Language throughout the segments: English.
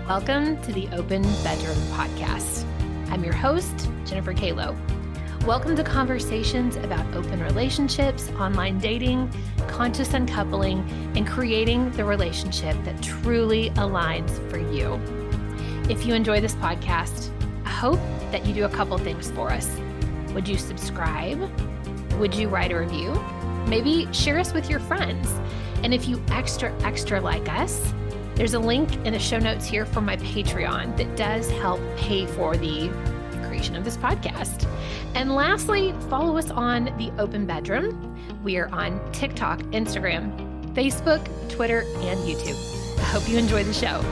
Welcome to the Open Bedroom Podcast. I'm your host, Jennifer Kalo. Welcome to conversations about open relationships, online dating, conscious uncoupling, and creating the relationship that truly aligns for you. If you enjoy this podcast, I hope that you do a couple things for us. Would you subscribe? Would you write a review? Maybe share us with your friends. And if you extra like us, there's a link in the show notes here for my Patreon that does help pay for the creation of this podcast. And lastly, follow us on the Open Bedroom. We are on TikTok, Instagram, Facebook, Twitter, and YouTube. I hope you enjoy the show.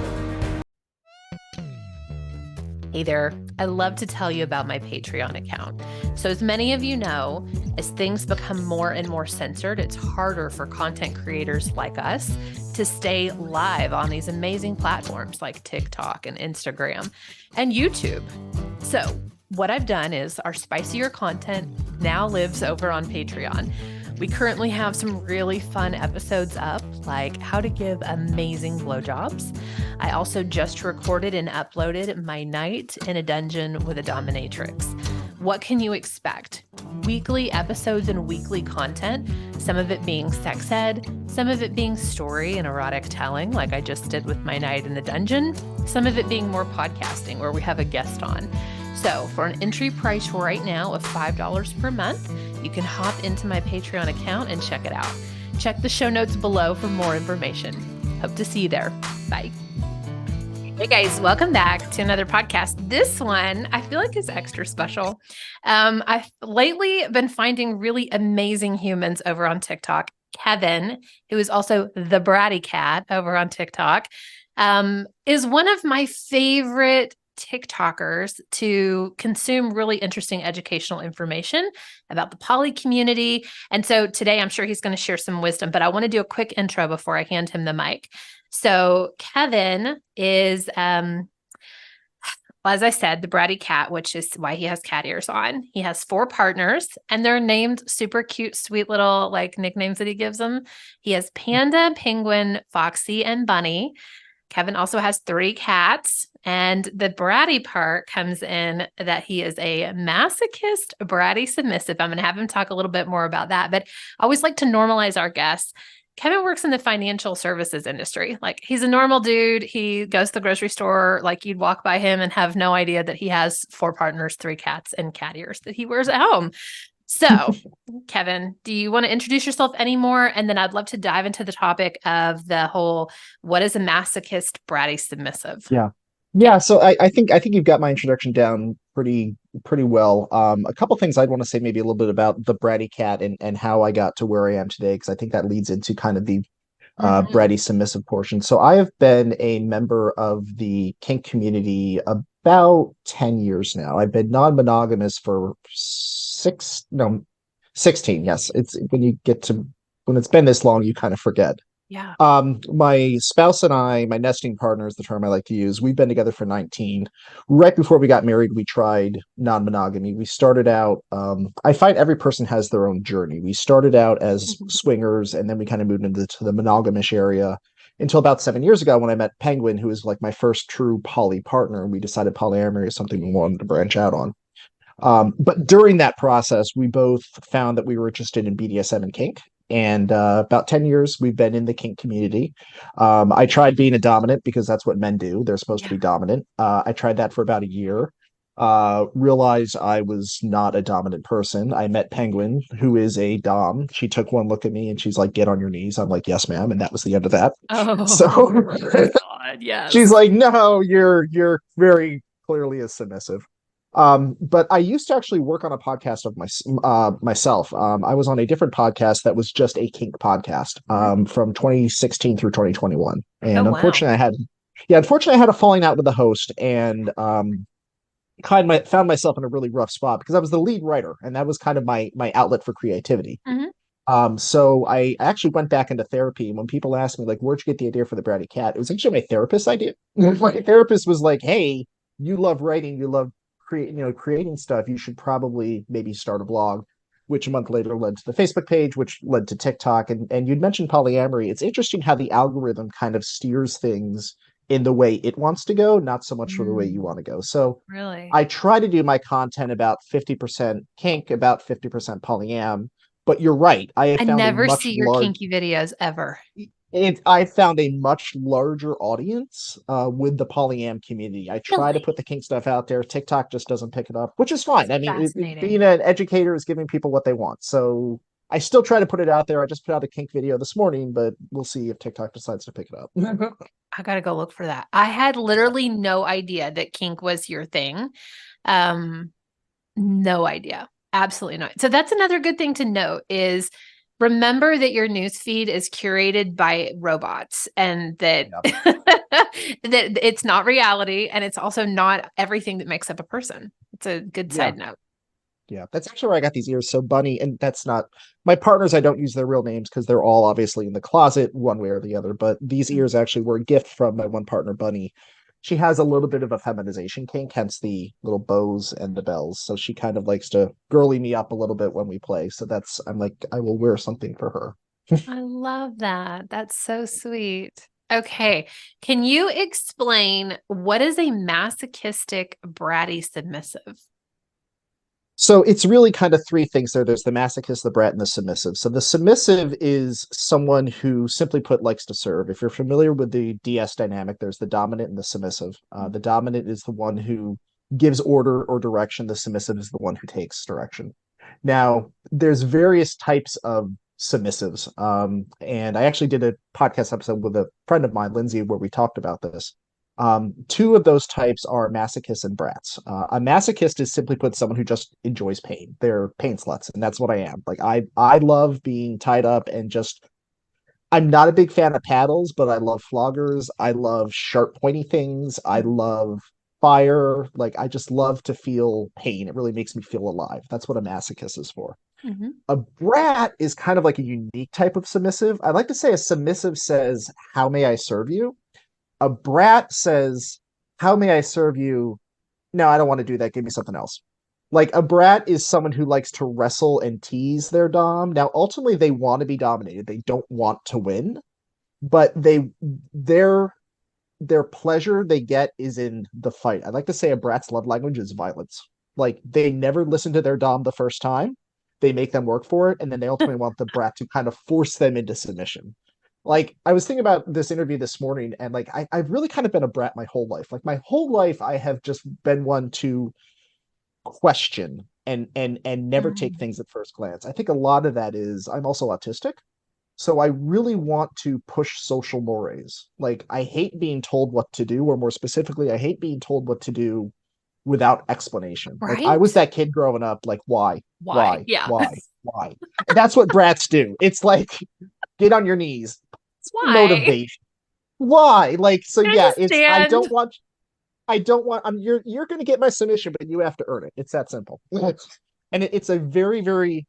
Hey there, I love to tell you about my Patreon account. So as many of you know, as things become more and more censored, it's harder for content creators like us to stay live on these amazing platforms like TikTok and Instagram and YouTube. So what I've done is our spicier content now lives over on Patreon. We currently have some really fun episodes up, like how to give amazing blowjobs. I also just recorded and uploaded my night in a dungeon with a dominatrix. What can you expect? Weekly episodes and weekly content, some of it being sex ed, some of it being story and erotic telling, like I just did with my night in the dungeon, some of it being more podcasting where we have a guest on. So for an entry price right now of $5 per month, you can hop into my Patreon account and check it out. Check the show notes below for more information. Hope to see you there. Bye. Hey guys, welcome back to another podcast. This one I feel like is extra special. I've lately been finding really amazing humans over on TikTok. Kevin, who is also the Bratty cat over on TikTok, is one of my favorite TikTokers to consume really interesting educational information about the poly community. And so today I'm sure he's going to share some wisdom, but I want to do a quick intro before I hand him the mic. So Kevin is, as I said, the Bratty cat, which is why he has cat ears on. He has 4 partners and they're named super cute, sweet little like nicknames that he gives them. He has Panda, Penguin, Foxy, and Bunny. Kevin also has 3 cats, and the bratty part comes in that he is a masochist, bratty submissive. I'm going to have him talk a little bit more about that, but I always like to normalize our guests. Kevin works in the financial services industry. Like he's a normal dude. He goes to the grocery store. Like you'd walk by him and have no idea that he has 4 partners, 3 cats, and cat ears that he wears at home. So, Kevin, do you want to introduce yourself anymore? And then I'd love to dive into the topic of the whole, what is a masochist, bratty submissive? Yeah. So I think you've got my introduction down pretty well. A couple things I'd want to say maybe a little bit about the bratty cat and how I got to where I am today, because I think that leads into kind of the bratty submissive portion. So I have been a member of the Kink community about 10 years now. I've been non-monogamous for 16. Yes. It's when it's been this long, you kind of forget. Yeah. My spouse and I, my nesting partner is the term I like to use. We've been together for 19. Right before we got married, we tried non-monogamy. We started out, I find every person has their own journey. We started out as swingers, and then we kind of moved into the monogamish area until about 7 years ago when I met Penguin, who was like my first true poly partner. And we decided polyamory is something we wanted to branch out on. But during that process, we both found that we were interested in BDSM and kink. And about 10 years, we've been in the kink community. I tried being a dominant because that's what men do. They're supposed to be dominant. I tried that for about a year. Realized I was not a dominant person. I met Penguin, who is a dom. She took one look at me and she's like, "Get on your knees." I'm like, "Yes, ma'am." And that was the end of that. Oh, so God, yes. She's like, "No, you're very clearly a submissive." But I used to actually work on a podcast of myself. I was on a different podcast that was just a kink podcast from 2016 through 2021. And unfortunately, I had a falling out with the host and found myself in a really rough spot because I was the lead writer and that was kind of my outlet for creativity. So I actually went back into therapy. And when people ask me, like, where'd you get the idea for the Bratty cat? It was actually my therapist's idea. My therapist was like, "Hey, you love writing, you love creating stuff, you should probably maybe start a blog," which a month later led to the Facebook page, which led to TikTok. And you'd mentioned polyamory. It's interesting how the algorithm kind of steers things in the way it wants to go, not so much for the way you want to go. So Really? I try to do my content about 50% kink, about 50% polyam. But you're right. I have I found a never much see your large kinky videos ever. I found a much larger audience with the polyam community. I try to Really? put the kink stuff out there. TikTok just doesn't pick it up, which is fine. I mean, being Fascinating. an educator is giving people what they want. So I still try to put it out there. I just put out a kink video this morning, but we'll see if TikTok decides to pick it up. I gotta go look for that. I had literally no idea that kink was your thing. Um, no idea. Absolutely not. So that's another good thing to note is remember that your newsfeed is curated by robots and that Yeah. that it's not reality and it's also not everything that makes up a person. It's a good Yeah. side note. Yeah, that's actually where I got these ears. So Bunny, and that's not my partners. I don't use their real names because they're all obviously in the closet one way or the other. But these ears actually were a gift from my one partner, Bunny. She has a little bit of a feminization kink, hence the little bows and the bells. So she kind of likes to girly me up a little bit when we play. So that's I'm like, I will wear something for her. I love that. That's so sweet. Okay. Can you explain what is a masochistic bratty submissive? So it's really kind of three things there. There's the masochist, the brat, and the submissive. So the submissive is someone who simply put likes to serve. If you're familiar with the DS dynamic, there's the dominant and the submissive. The dominant is the one who gives order or direction. The submissive is the one who takes direction. Now, there's various types of submissives. And I actually did a podcast episode with a friend of mine, Lindsay, where we talked about this. Two of those types are masochists and brats. A masochist is simply put someone who just enjoys pain. They're pain sluts, and that's what I am. Like I love being tied up and just. I'm not a big fan of paddles, but I love floggers. I love sharp, pointy things. I love fire. Like I just love to feel pain. It really makes me feel alive. That's what a masochist is for. Mm-hmm. A brat is kind of like a unique type of submissive. I like to say a submissive says, "How may I serve you?" A brat says, "How may I serve you?" No, I don't want to do that. Give me something else. Like a brat is someone who likes to wrestle and tease their dom. Now, ultimately, they want to be dominated. They don't want to win, but their their pleasure they get is in the fight. I like to say a brat's love language is violence. Like they never listen to their dom the first time. They make them work for it, and then they ultimately want the brat to kind of force them into submission. Like I was thinking about this interview this morning, and like I've really kind of been a brat my whole life. Like my whole life, I have just been one to question and never take Mm-hmm. things at first glance. I think a lot of that is I'm also autistic. So I really want to push social mores. Like I hate being told what to do, or more specifically, I hate being told what to do without explanation. Like I Right? was that kid growing up, like why, Why? why, Yeah. why, why? And that's what brats do. It's like get on your knees, Why? motivation. Why? Like so Can I yeah, just it's stand? I don't want I'm you're gonna get my submission, but you have to earn it. It's that simple. And it's a very, very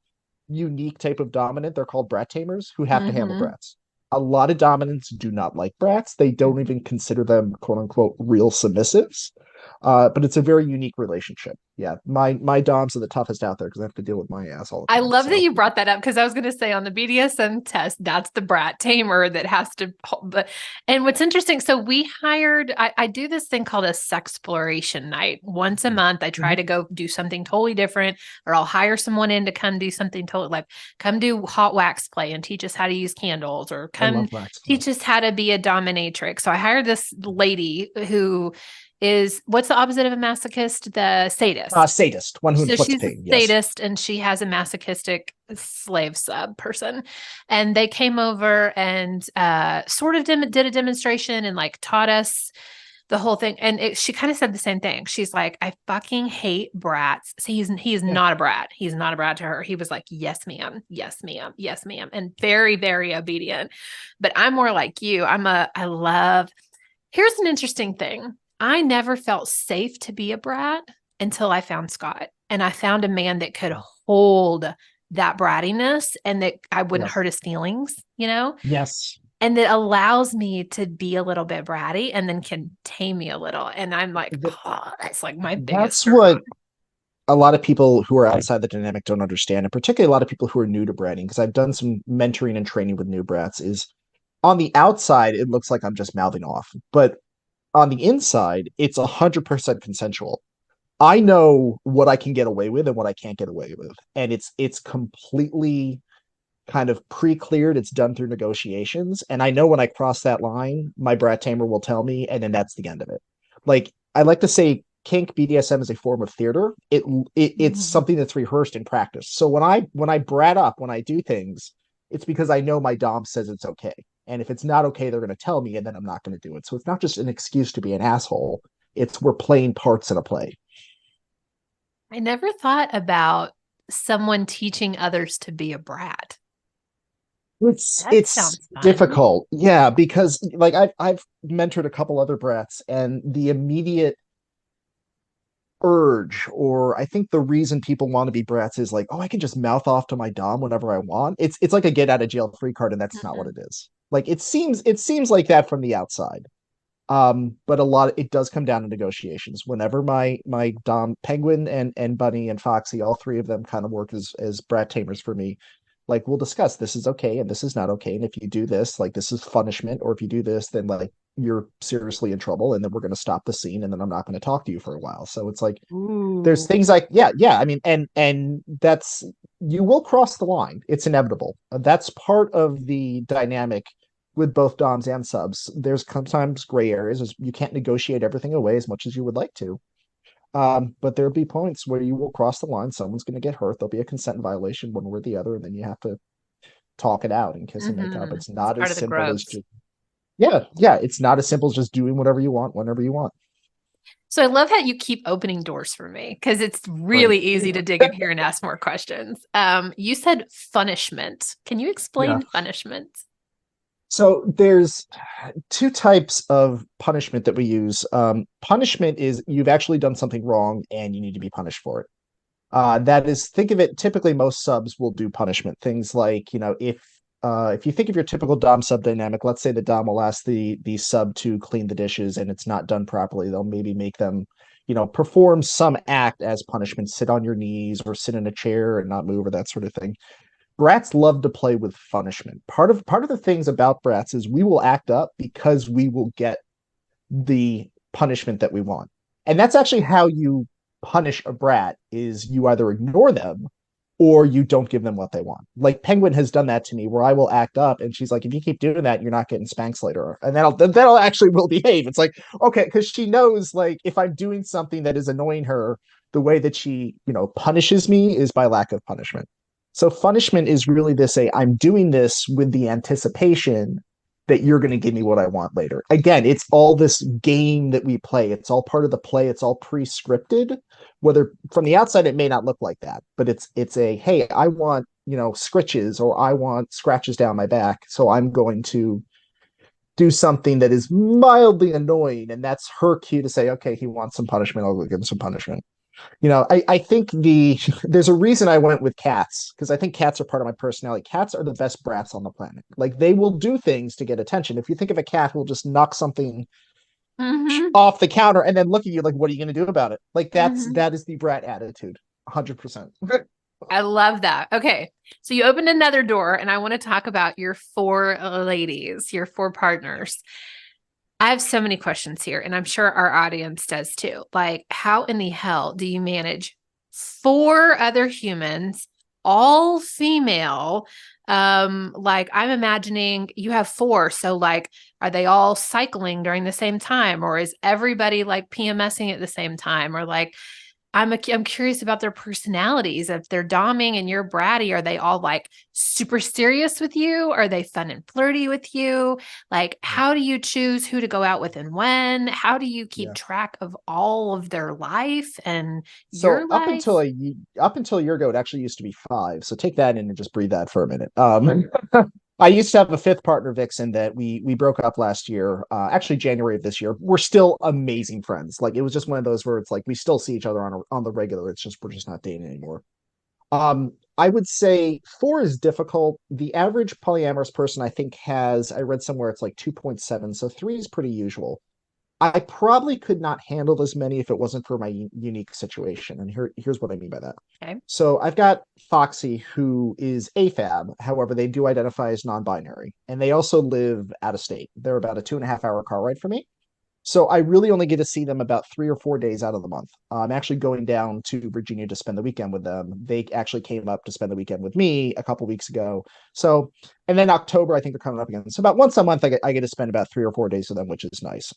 unique type of dominant. They're called brat tamers who have to handle Mm-hmm. brats. A lot of dominants do not like brats. They don't even consider them quote unquote real submissives. But it's a very unique relationship. Yeah, my doms are the toughest out there because I have to deal with my ass all the I time. love that So you brought that up because I was going to say on the BDSM test, that's the brat tamer that has to. But and what's interesting, so we hired. I do this thing called a sex exploration night once a month. I try Mhm. to go do something totally different, or I'll hire someone in to come do something totally like come do hot wax play and teach us how to use candles, or I come love wax play. teach us how to be a dominatrix. So I hired this lady who is what's the opposite of a masochist? The sadist. Sadist, one who So inflicts she's a pain. Yes. sadist and she has a masochistic slave sub person. And they came over and sort of did a demonstration and like taught us the whole thing. And she kind of said the same thing. She's like, I fucking hate brats. So he's Yeah. not a brat. He's not a brat to her. He was like, yes, ma'am. Yes, ma'am. Yes, ma'am. And very, very obedient. But I'm more like you. Here's an interesting thing. I never felt safe to be a brat until I found Scott. And I found a man that could hold that brattiness and that I wouldn't Yes. hurt his feelings, you know, Yes. and that allows me to be a little bit bratty and then can tame me a little. And I'm like, Th- oh, that's like my biggest that's turn what on. a lot of people who are outside the dynamic don't understand, and particularly a lot of people who are new to bratting, because I've done some mentoring and training with new brats, is on the outside, it looks like I'm just mouthing off. But on the inside, it's 100% consensual. I know what I can get away with and what I can't get away with, and it's completely kind of pre-cleared. It's done through negotiations, and I know when I cross that line, my brat tamer will tell me, and then that's the end of it. Like I like to say, kink BDSM is a form of theater. It's Mhm. something that's rehearsed in practice. So when I brat up, when I do things, it's because I know my dom says it's okay, and if it's not okay, they're going to tell me, and then I'm not going to do it. So it's not just an excuse to be an asshole. It's we're playing parts in a play. I never thought about someone teaching others to be a brat. That It's sounds fun. difficult, yeah, because like I've mentored a couple other brats, and the immediate urge, or I think the reason people want to be brats is like, oh, I can just mouth off to my dom whenever I want. It's like a get out of jail free card, and that's not what Mhm. it is. Like it seems like that from the outside. But a lot it does come down to negotiations. Whenever my dom Penguin and Bunny and Foxy, all three of them kind of work as brat tamers for me. Like we'll discuss this is okay and this is not okay, and if you do this, like this is punishment, or if you do this, then like you're seriously in trouble, and then we're going to stop the scene, and then I'm not going to talk to you for a while. So it's like there's Ooh. things like yeah, I mean, and that's you will cross the line. It's inevitable. That's part of the dynamic with both DOMs and subs. There's sometimes gray areas. You can't negotiate everything away as much as you would like to. But there'll be points where you will cross the line. Someone's going to get hurt. There'll be a consent violation one way or the other, and then you have to talk it out and kiss and make up. Mm-hmm. It's It's not part as of the simple as growth. just yeah. It's not as simple as just doing whatever you want whenever you want. So I love how you keep opening doors for me because it's Right. really easy to dig in here and ask more questions. You said punishment. Can you Yeah. explain punishment? So there's two types of punishment that we use. Punishment is you've actually done something wrong and you need to be punished for it. That is, think of it. Typically, most subs will do punishment things like, if you think of your typical dom sub dynamic, let's say the dom will ask the sub to clean the dishes and it's not done properly. They'll maybe make them, perform some act as punishment, sit on your knees or sit in a chair and not move or that sort of thing. Brats love to play with punishment. Part of the things about brats is we will act up because we will get the punishment that we want. And that's actually how you punish a brat is you either ignore them or you don't give them what they want. Like Penguin has done that to me where I will act up and she's like, if you keep doing that, you're not getting spanks later. And that'll actually will behave. It's like, okay, because she knows like if I'm doing something that is annoying her, the way that she, punishes me is by lack of punishment. So punishment is really this say, I'm doing this with the anticipation that you're going to give me what I want later. Again, it's all this game that we play. It's all part of the play. It's all pre-scripted. Whether from the outside it may not look like that, but it's a hey, I want scritches or I want scratches down my back, so I'm going to do something that is mildly annoying, and that's her cue to say, okay, he wants some punishment. I'll go give him some punishment. I think there's a reason I went with cats because I think cats are part of my personality. Cats are the best brats on the planet. Like they will do things to get attention. If you think of a cat who will just knock something Mm-hmm. off the counter and then look at you like, what are you going to do about it? Like Mm-hmm. that is the brat attitude, 100%. I love that. Okay. So you opened another door, and I want to talk about your four ladies, your four partners. I have so many questions here, and I'm sure our audience does too. Like, how in the hell do you manage four other humans, all female? Like I'm imagining you have four. So like, are they all cycling during the same time, or is everybody like PMSing at the same time? Or like, I'm curious about their personalities. If they're doming and you're bratty, are they all like super serious with you? Are they fun and flirty with you? Like, how do you choose who to go out with and when? How do you keep Yeah. track of all of their life and So your life? up until a year ago, it actually used to be five. So take that in and just breathe that for a minute. I used to have a fifth partner, Vixen, that we broke up last year, actually January of this year. We're still amazing friends. Like it was just one of those where it's like we still see each other on the regular. It's just we're just not dating anymore. I would say four is difficult. The average polyamorous person, I think, has I read somewhere it's like 2.7, so three is pretty usual. I probably could not handle as many if it wasn't for my unique situation. And here's what I mean by that. Okay. So I've got Foxy, who is AFAB. However, they do identify as non binary. And they also live out of state. They're about a 2.5 hour car ride for me. So I really only get to see them about 3 or 4 days out of the month. I'm actually going down to Virginia to spend the weekend with them. They actually came up to spend the weekend with me a couple weeks ago. So, and then October, I think they're coming up again. So about once a month, I get to spend about 3 or 4 days with them, which is nice.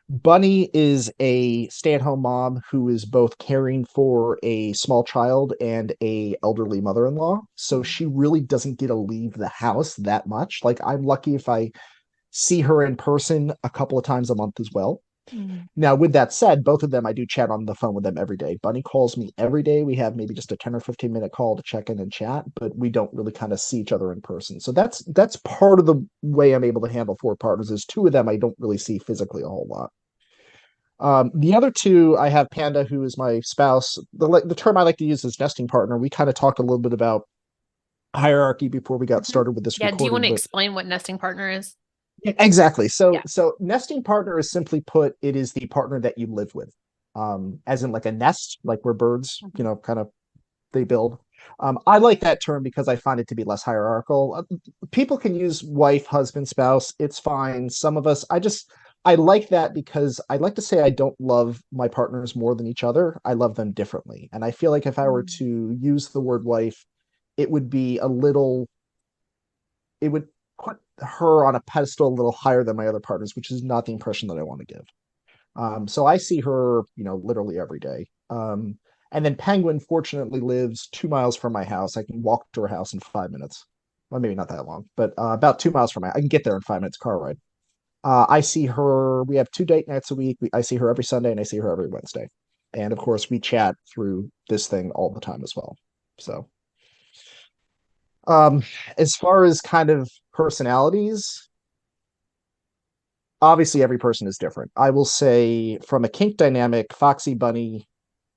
Bunny is a stay-at-home mom who is both caring for a small child and a elderly mother-in-law. So she really doesn't get to leave the house that much. Like I'm lucky if I see her in person a couple of times a month as well. Mm. Now, with that said, both of them, I do chat on the phone with them every day. Bunny calls me every day. We have maybe just a 10 or 15-minute call to check in and chat, but we don't really kind of see each other in person. So that's part of the way I'm able to handle 4 partners is 2 of them I don't really see physically a whole lot. The other 2, I have Panda, who is my spouse. The term I like to use is nesting partner. We kind of talked a little bit about hierarchy before we got started with this Yeah. Do you want recording, to but explain what nesting partner is? exactly. So Yeah. so nesting partner is simply put, it is the partner that you live with. As in like a nest, like where birds, kind of they build. I like that term because I find it to be less hierarchical. People can use wife, husband, spouse. It's fine. Some of us, I like that because I like to say I don't love my partners more than each other. I love them differently. And I feel like if I were to use the word wife, it would be it would put her on a pedestal a little higher than my other partners, which is not the impression that I want to give. So I see her, literally every day. And then Penguin fortunately lives 2 miles from my house. I can walk to her house in 5 minutes. Well, maybe not that long, but about 2 miles from my. I can get there in 5 minutes car ride. I see her. We have 2 date nights a week. I see her every Sunday and I see her every Wednesday. And of course, we chat through this thing all the time as well. So, um, as far as kind of personalities, obviously every person is different. I will say from a kink dynamic, Foxy, Bunny,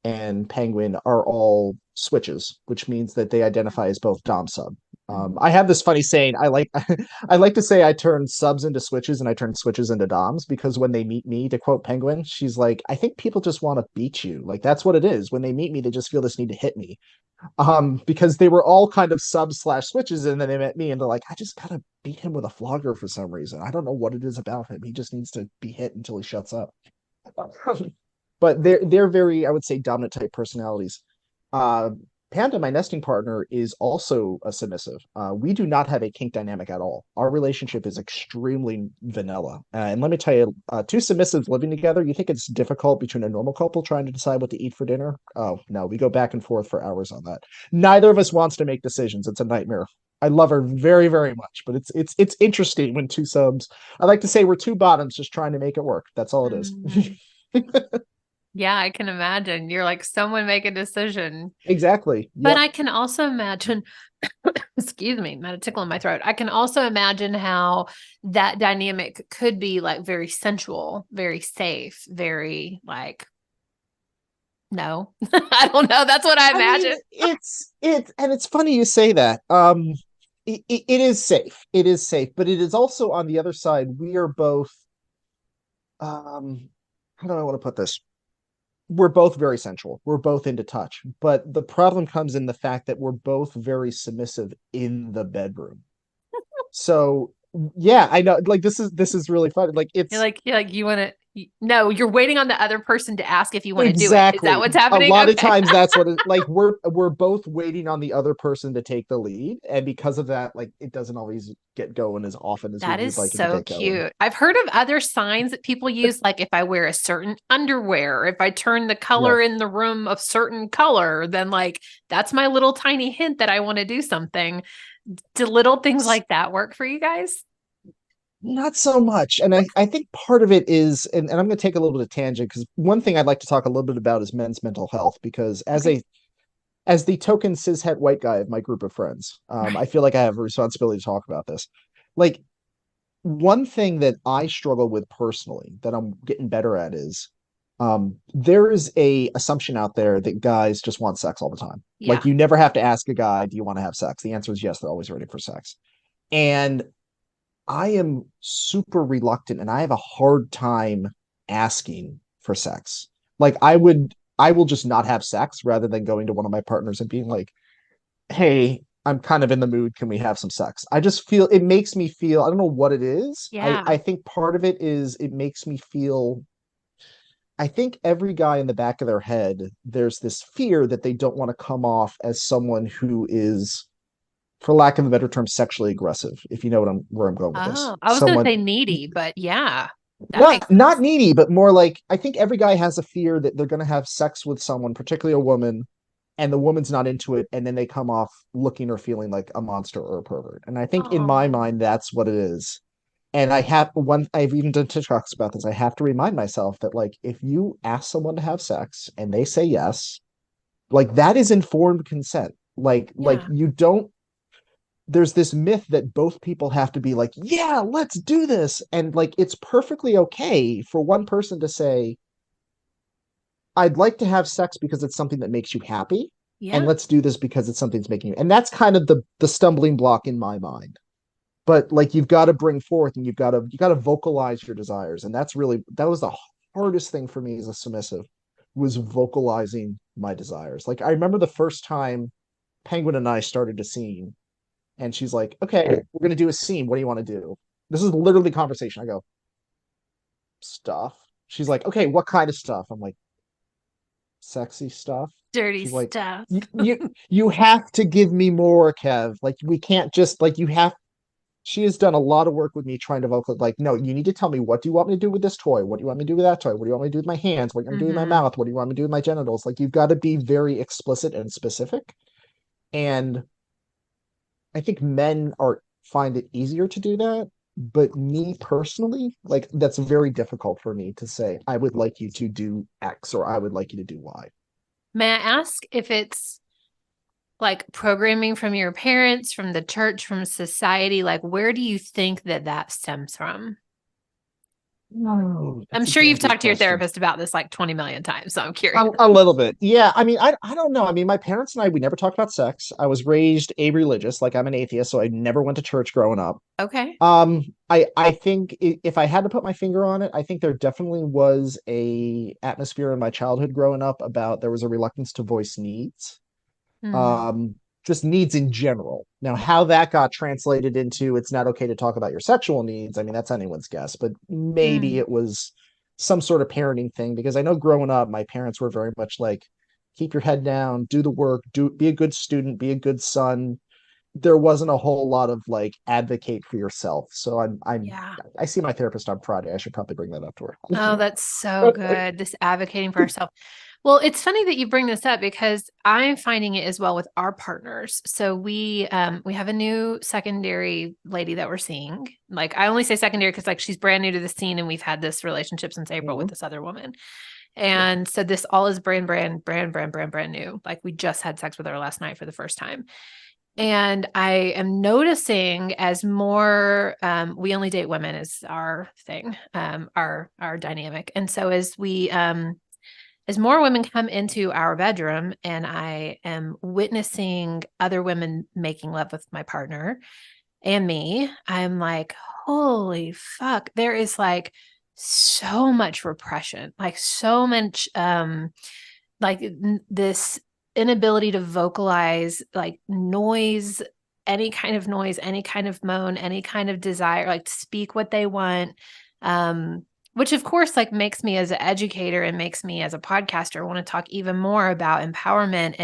and Penguin are all switches, which means that they identify as both dom sub. I have this funny saying. I like to say I turn subs into switches and I turn switches into doms because when they meet me, to quote Penguin, she's like, I think people just want to beat you. Like that's what it is. When they meet me, they just feel this need to hit me. Because they were all kind of sub/switches, and then they met me and they're like, I just gotta beat him with a flogger for some reason. I don't know what it is about him. He just needs to be hit until he shuts up. But they're very, I would say, dominant type personalities. Uh, Panda, my nesting partner, is also a submissive. We do not have a kink dynamic at all. Our relationship is extremely vanilla. And let me tell you, 2 submissives living together, you think it's difficult between a normal couple trying to decide what to eat for dinner? Oh, no, we go back and forth for hours on that. Neither of us wants to make decisions. It's a nightmare. I love her very, very much, but it's interesting when 2 subs. I like to say we're 2 bottoms just trying to make it work. That's all it is. Yeah, I can imagine. You're like, someone make a decision. Exactly. But Yep. I can also imagine, excuse me, I had a tickle in my throat. I can also imagine how that dynamic could be like very sensual, very safe, very like, no, I don't know. That's what I I mean, imagine. it's funny you say that. It is safe. It is safe, but it is also on the other side. We are both. How do I want to put this? We're both very sensual. We're both into touch, but the problem comes in the fact that we're both very submissive in the bedroom. So yeah, I know. Like this is really fun. Like You're it's like, you want to, no, you're waiting on the other person to ask if you want to do it. Is that exactly. what's A happening? lot of Okay. times that's what it like we're both waiting on the other person to take the lead. And because of that, like it doesn't always get going as often as we That would is like it to so get going. cute. I've heard of other signs that people use, like if I wear a certain underwear, if I turn the Yeah. color in the room a certain color, then like that's my little tiny hint that I want to do something. Do little things like that work for you guys? Not so much. And I think part of it is, and I'm going to take a little bit of tangent because one thing I'd like to talk a little bit about is men's mental health. Because Okay. as the token cishet white guy of my group of friends, I Right. feel like I have a responsibility to talk about this. Like one thing that I struggle with personally that I'm getting better at is there is a assumption out there that guys just want sex all the time. Like Yeah. you never have to ask a guy, do you want to have sex? The answer is yes, they're always ready for sex. And I am super reluctant and I have a hard time asking for sex. Like I will just not have sex rather than going to one of my partners and being like, hey, I'm kind of in the mood. Can we have some sex? I just feel it makes me feel, I don't know what it is. Yeah. I think part of it is it makes me feel, I think every guy in the back of their head, there's this fear that they don't want to come off as someone who is, for lack of a better term, sexually aggressive, if you know where I'm going with this. Oh, I was going to Someone say needy, but yeah, that makes not sense. needy, but more like, I think every guy has a fear that they're going to have sex with someone, particularly a woman, and the woman's not into it, and then they come off looking or feeling like a monster or a pervert. And I think in my Oh, mind, that's what it is. And I've even done TikToks about this. I have to remind myself that, like, if you ask someone to have sex and they say yes, like, that is informed consent. Like yeah, you don't, there's this myth that both people have to be like, yeah, let's do this. And like, it's perfectly okay for one person to say, I'd like to have sex because it's something that makes you happy. And yeah, let's do this because it's something that's making you. And that's kind of the stumbling block in my mind. But like, you've got to bring forth and you got to vocalize your desires. And that was the hardest thing for me as a submissive, was vocalizing my desires. Like, I remember the first time Penguin and I started a scene, and she's like, okay, we're gonna do a scene. What do you want to do? This is literally conversation. I go, stuff. She's like, okay, what kind of stuff? I'm like, sexy stuff. dirty She's like, stuff. you have to give me more, Kev. Like, we can't just, like, you have. She has done a lot of work with me trying to vocal, like, no, you need to tell me, what do you want me to do with this toy? What do you want me to do with that toy? What do you want me to do with my hands? What do you want me to do with my Hmm. mouth? What do you want me to do with my genitals? Like, you've got to be very explicit and specific. And I think men are find it easier to do that. But me personally, like, that's very difficult for me to say, I would like you to do X or I would like you to do Y. May I ask if it's like programming from your parents, from the church, from society? Like, where do you think that that stems from? No, I'm that's a sure damn you've good talked to your question. therapist about this like 20 million times, so I'm curious. A little bit. Yeah. I mean, I don't know. I mean, my parents and I, we never talked about sex. I was raised a-religious, like, I'm an atheist, so I never went to church growing up. Okay. I think if I had to put my finger on it, I think there definitely was a atmosphere in my childhood growing up about, there was a reluctance to voice needs. Hmm. Um, just needs in general. Now, how that got translated into it's not okay to talk about your sexual needs, I mean, that's anyone's guess, but maybe Hmm. it was some sort of parenting thing, because I know growing up, my parents were very much like, keep your head down, do the work, be a good student, be a good son. There wasn't a whole lot of like advocate for yourself. So Yeah. I see my therapist on Friday. I should probably bring that up to Oh, her. that's so good. This advocating for ourselves. Well, it's funny that you bring this up because I'm finding it as well with our partners. So we have a new secondary lady that we're seeing. Like, I only say secondary because like she's brand new to the scene and we've had this relationship since April with Mhm. this other woman. Yeah. And so this all is brand new. Like, we just had sex with her last night for the first time. And I am noticing as more, we only date women is our thing, our dynamic. And so as more women come into our bedroom and I am witnessing other women making love with my partner and me, I'm like, holy fuck, there is like so much repression, like so much, like this inability to vocalize like noise, any kind of moan, any kind of desire, like to speak what they want. Which of course like makes me as an educator and makes me as a podcaster want to talk even more about empowerment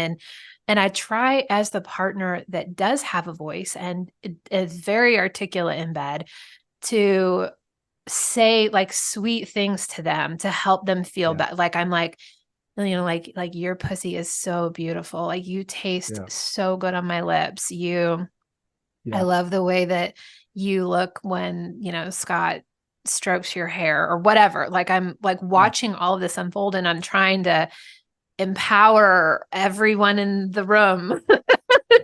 and I try as the partner that does have a voice and is very articulate in bed to say like sweet things to them to help them feel Yeah. better. Like, I'm like, like your pussy is so beautiful. Like, you taste Yeah. so good on my lips. I Yeah. love the way that you look when, Scott strokes your hair or whatever. Like, I'm like Yeah. watching all of this unfold and I'm trying to empower everyone in the room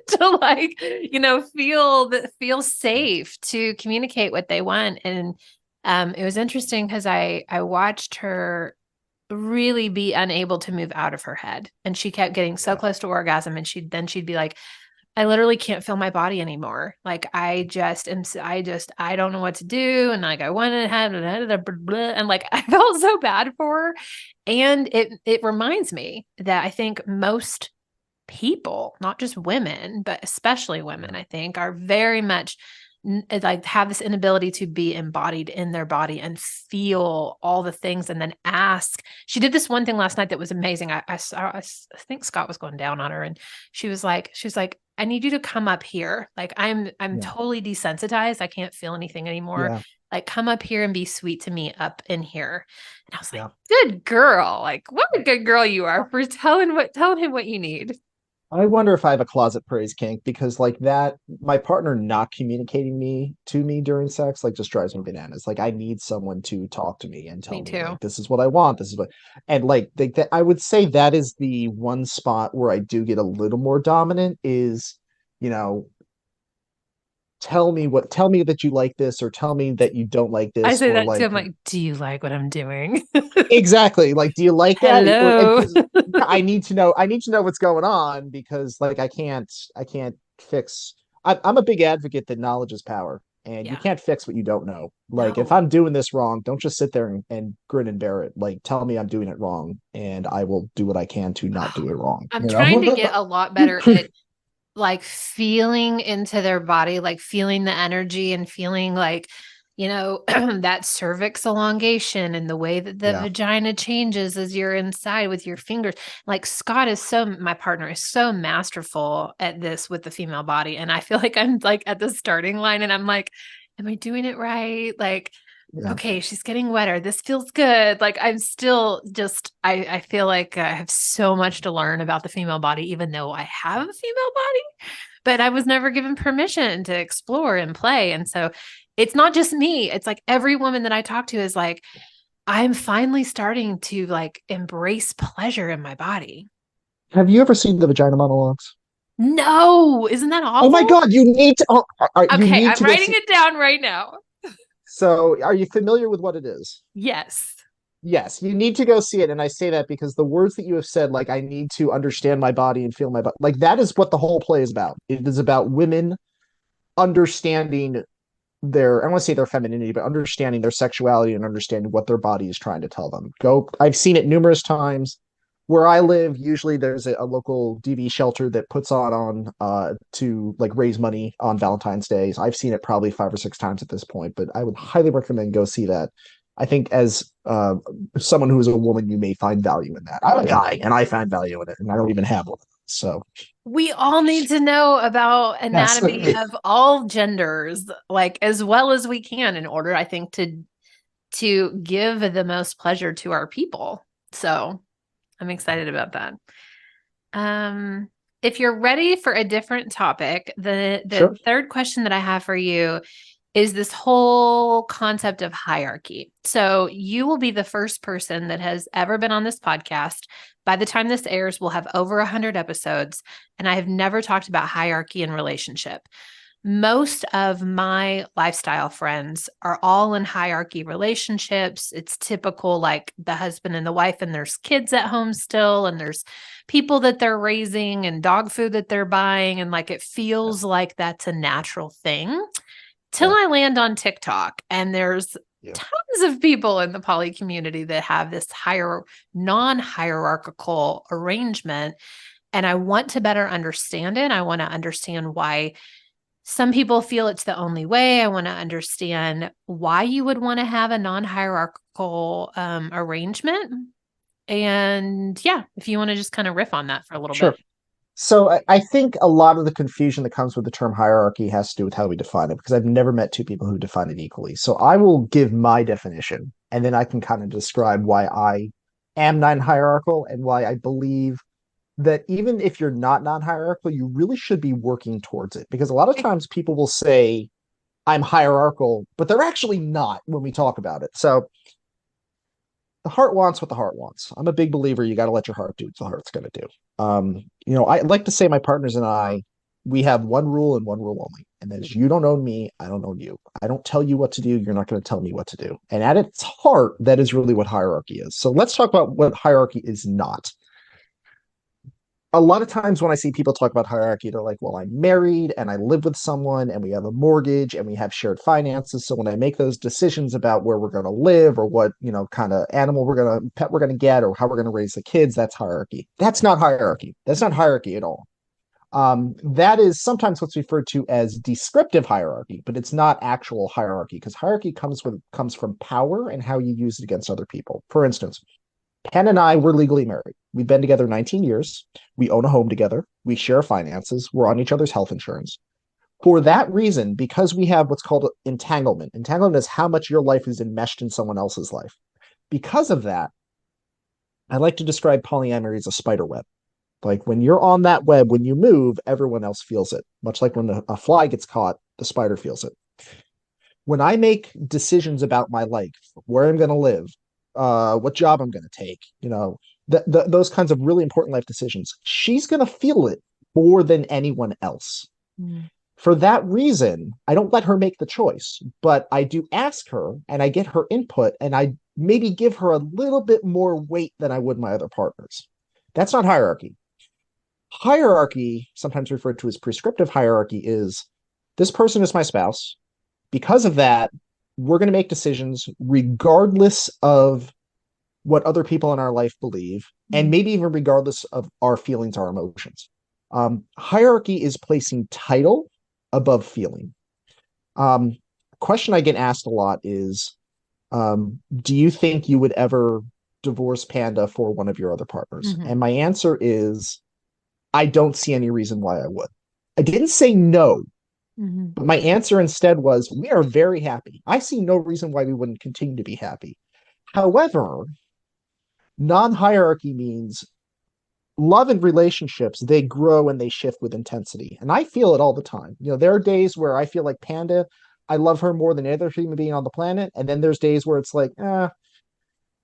to like, feel Yeah. safe to communicate what they want. And it was interesting because I watched her really be unable to move out of her head. And she kept getting so Yeah. close to orgasm. And she'd be like, I literally can't feel my body anymore. Like, I don't know what to do. And like, I went and had, and like, I felt so bad for her. And it reminds me that I think most people, not just women, but especially women, I think, are very much like have this inability to be embodied in their body and feel all the things and then ask. She did this one thing last night that was amazing. I think Scott was going down on her, and she was like, I need you to come up here. Like I'm totally desensitized. I can't feel anything anymore. Yeah. Like come up here and be sweet to me up in here. And I was like, Yeah. good girl. Like what a good girl you are for telling him what you need. I wonder if I have a closet praise kink, because like that, my partner not communicating to me during sex like just drives me bananas. Like I need someone to talk to me and tell Me me too. like this is what I want, this is what, and like I would say that is the one spot where I do get a little more dominant is, you know, tell me that you like this, or tell me that you don't like I this, say or that too. like I'm like, do you like what I'm doing? exactly, like do you like that, or Hello. because I need to know what's going on, because like I can't fix. I'm a big advocate that knowledge is power, and you Yeah. can't fix what you don't know. Like if No. I'm doing this wrong, don't just sit there and grin and bear it. Like tell me I'm doing it wrong, and I will do what I can to not do it wrong, I'm you trying to know. get a lot better at like feeling into their body, like feeling the energy and feeling like, that cervix elongation and the way that the Yeah. vagina changes as you're inside with your fingers. Like my partner is so masterful at this with the female body. And I feel like I'm like at the starting line and I'm like, am I doing it right? Like, Yeah. okay, she's getting wetter. This feels good. Like I'm still just, I feel like I have so much to learn about the female body, even though I have a female body, but I was never given permission to explore and play. And so it's not just me. It's like every woman that I talk to is like, I'm finally starting to like embrace pleasure in my body. Have you ever seen the vagina monologues? No, isn't that Oh my awful? God, you need to. You Okay, need I'm to go writing see. it down right now. So, are you familiar with what it is? Yes. Yes, you need to go see it. And I say that because the words that you have said, like, I need to understand my body and feel my body, like, that is what the whole play is about. It is about women understanding I want to say their femininity, but understanding their sexuality and understanding what their body is trying to tell them. I've seen it numerous times. Where I live, usually there's a local DV shelter that puts on to like raise money on Valentine's Day. I've seen it probably 5 or 6 times at this point, but I would highly recommend go see that. I think as someone who is a woman, you may find value in that. I'm a guy, and I find value in it, and I don't even have one. So We all need to know about yes, anatomy of all genders, like as well as we can in order, I think, to give the most pleasure to our people. So I'm excited about that. If you're ready for a different topic, the sure. third question that I have for you is this whole concept of hierarchy. So you will be the first person that has ever been on this podcast. By the time this airs, we'll have over 100 episodes, and I have never talked about hierarchy in relationship. Most of my lifestyle friends are all in hierarchy relationships. It's typical, like the husband and the wife, and there's kids at home still, and there's people that they're raising and dog food that they're buying. And like it feels like that's a natural thing till Yeah. I land on TikTok, and there's Yeah. tons of people in the poly community that have this non-hierarchical arrangement. And I want to better understand it. I want to understand why some people feel it's the only way. I want to understand why you would want to have a non-hierarchical arrangement. And yeah, if you want to just kind of riff on that for a little bit. Sure. So I think a lot of the confusion that comes with the term hierarchy has to do with how we define it, because I've never met two people who define it equally. So I will give my definition, and then I can kind of describe why I am non-hierarchical and why I believe that even if you're not non-hierarchical, you really should be working towards it. Because a lot of times people will say, I'm hierarchical, but they're actually not when we talk about it. So the heart wants what the heart wants. I'm a big believer you got to let your heart do what the heart's going to do. I like to say my partners and I, we have one rule and one rule only, and that is you don't own me, I don't own you. I don't tell you what to do, you're not going to tell me what to do. And at its heart, that is really what hierarchy is. So let's talk about what hierarchy is not. a lot of times when I see people talk about hierarchy, they're like, well, I'm married and I live with someone and we have a mortgage and we have shared finances. So when I make those decisions about where we're going to live or what, kind of animal pet we're going to get or how we're going to raise the kids, that's hierarchy. That's not hierarchy. That's not hierarchy at all. That is sometimes what's referred to as descriptive hierarchy, but it's not actual hierarchy because hierarchy comes from power and how you use it against other people. For instance, Ken and I were legally married. We've been together 19 years. We own a home together. We share finances. We're on each other's health insurance. For that reason, because we have what's called entanglement. Entanglement is how much your life is enmeshed in someone else's life. Because of that, I like to describe polyamory as a spider web. Like when you're on that web, when you move, everyone else feels it. Much like when a fly gets caught, the spider feels it. When I make decisions about my life, where I'm going to live, what job I'm going to take, those kinds of really important life decisions, she's going to feel it more than anyone else. Mm. For that reason, I don't let her make the choice, but I do ask her and I get her input and I maybe give her a little bit more weight than I would my other partners. That's not hierarchy. Hierarchy, sometimes referred to as prescriptive hierarchy, is this person is my spouse. Because of that, we're going to make decisions regardless of what other people in our life believe, and maybe even regardless of our feelings, our emotions. Hierarchy is placing title above feeling. Question I get asked a lot is, do you think you would ever divorce Panda for one of your other partners? Mm-hmm. And my answer is, I don't see any reason why I would. I didn't say no. Mm-hmm. But my answer instead was, we are very happy. I see no reason why we wouldn't continue to be happy. However, non-hierarchy means love and relationships, they grow and they shift with intensity. And I feel it all the time. There are days where I feel like Panda, I love her more than any other human being on the planet. And then there's days where it's like,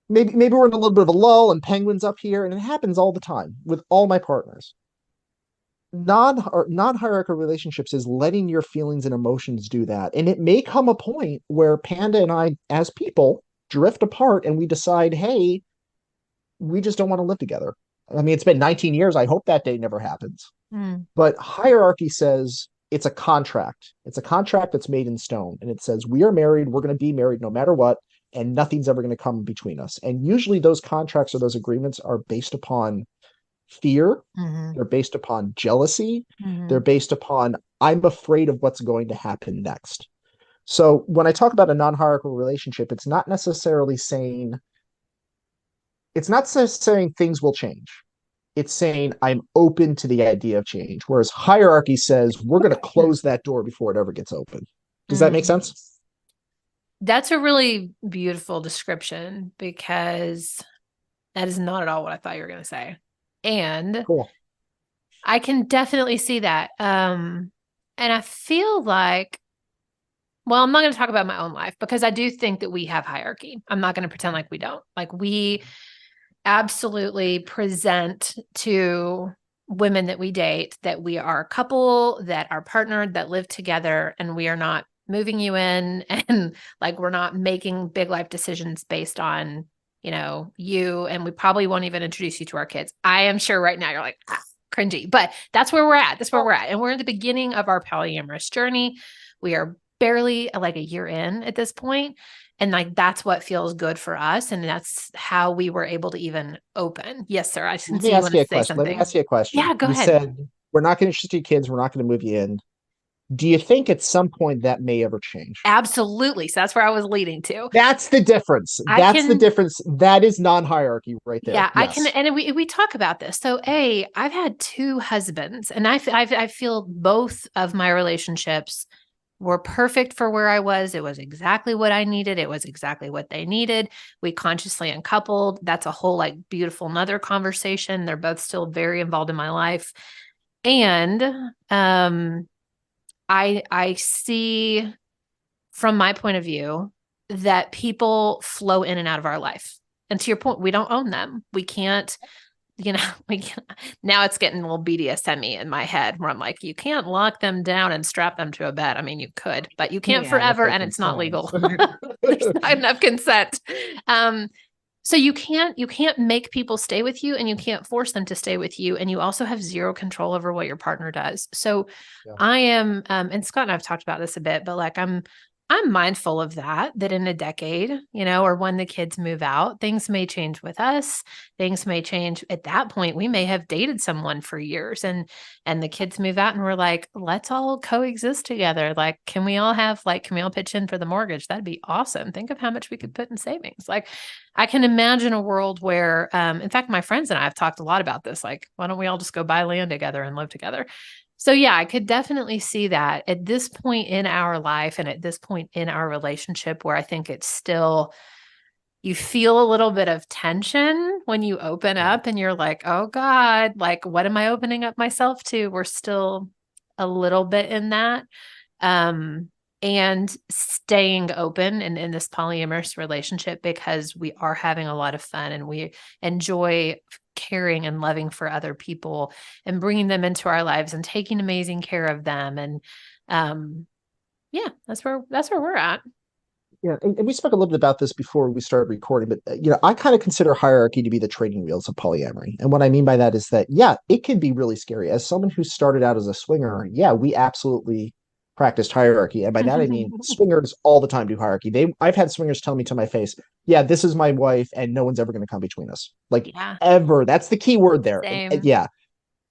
maybe we're in a little bit of a lull and Penguin's up here. And it happens all the time with all my partners. Non-hierarchical relationships is letting your feelings and emotions do that. And it may come a point where Panda and I, as people, drift apart and we decide, hey, we just don't want to live together. I mean, it's been 19 years. I hope that day never happens. But hierarchy says it's a contract. It's a contract that's made in stone. And it says, we are married. We're going to be married no matter what. And nothing's ever going to come between us. And usually those contracts or those agreements are based upon fear. Mm-hmm. They're based upon jealousy. Mm-hmm. They're based upon, I'm afraid of what's going to happen next. So when I talk about a non-hierarchical relationship, it's not necessarily saying things will change. It's saying I'm open to the idea of change. Whereas hierarchy says we're going to close that door before it ever gets open. Does that make sense? That's a really beautiful description because that is not at all what I thought you were going to say. And cool. I can definitely see that. And I feel like, well, I'm not going to talk about my own life because I do think that we have hierarchy. I'm not going to pretend like we don't. Like we absolutely present to women that we date that we are a couple, that are partnered, that live together, and we are not moving you in and like we're not making big life decisions based on you, and we probably won't even introduce you to our kids. I am sure right now you're like, cringy, but that's where we're at. That's where we're at. And we're at the beginning of our polyamorous journey. We are barely like a year in at this point. And like, that's what feels good for us. And that's how we were able to even open. Yes, sir. I can see you want to say something. Let me ask you a question. Yeah, go ahead. You said, we're not going to introduce you to kids. We're not going to move you in. Do you think at some point that may ever change? Absolutely. So that's where I was leading to. That's the difference. The difference. That is non-hierarchy right there. Yeah, yes. I can. And we talk about this. So I've had 2 husbands and I feel both of my relationships were perfect for where I was. It was exactly what I needed. It was exactly what they needed. We consciously uncoupled. That's a whole like beautiful another conversation. They're both still very involved in my life. And, I see from my point of view that people flow in and out of our life. And to your point, we don't own them. We can't, now it's getting a little BDSM-y in my head where I'm like, you can't lock them down and strap them to a bed. I mean, you could, but you can't forever and it's not legal. There's not enough consent. So you can't make people stay with you, and you can't force them to stay with you. And you also have zero control over what your partner does. So Yeah. I am, and Scott and I've talked about this a bit, but like I'm mindful of that in a decade, or when the kids move out, things may change with us. Things may change at that point. We may have dated someone for years, and the kids move out and we're like, let's all coexist together. Like, can we all pitch in for the mortgage? That'd be awesome. Think of how much we could put in savings. Like, I can imagine a world where, in fact, my friends and I have talked a lot about this. Like, why don't we all just go buy land together and live together? So yeah, I could definitely see that at this point in our life and at this point in our relationship, where I think it's still, you feel a little bit of tension when you open up and you're like, oh God, like, what am I opening up myself to? We're still a little bit in that. And staying open in this polyamorous relationship, because we are having a lot of fun and we enjoy caring and loving for other people and bringing them into our lives and taking amazing care of them. And yeah, that's where we're at. Yeah, and we spoke a little bit about this before we started recording, but I kind of consider hierarchy to be the training wheels of polyamory. And what I mean by that is that, yeah, it can be really scary. As someone who started out as a swinger, yeah, we absolutely practiced hierarchy. And by that I mean swingers all the time do hierarchy. I've had swingers tell me to my face, yeah, this is my wife and no one's ever going to come between us. Like, Yeah, ever. That's the key word there. same. Yeah.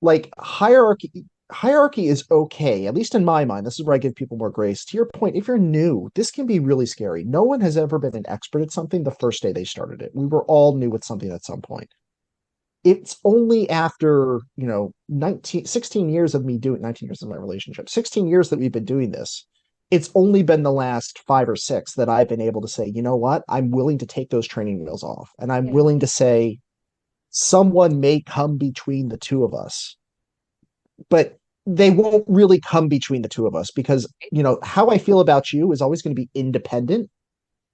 Like, hierarchy is okay, at least in my mind. This is where I give people more grace. To your point, if you're new, this can be really scary. No one has ever been an expert at something the first day they started it. We were all new at something at some point. It's only after 16 years of me doing 19 years of my relationship, 16 years that we've been doing this. It's only been the last 5 or 6 that I've been able to say, you know what, I'm willing to take those training wheels off, and I'm willing to say someone may come between the two of us, but they won't really come between the two of us, because how I feel about you is always going to be independent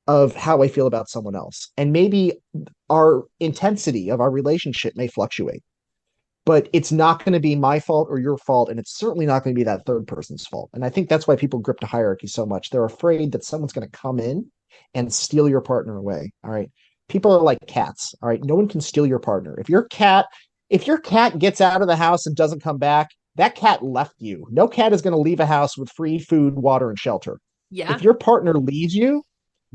of how I feel about someone else. And maybe our intensity of our relationship may fluctuate, but it's not going to be my fault or your fault, and it's certainly not going to be that third person's fault. And I think that's why people grip to hierarchy so much. They're afraid that someone's going to come in and steal your partner away. All right, people are like cats. All right, no one can steal your partner. If your cat gets out of the house and doesn't come back, that cat left you. No cat is going to leave a house with free food, water, and shelter. Yeah. If your partner leaves you,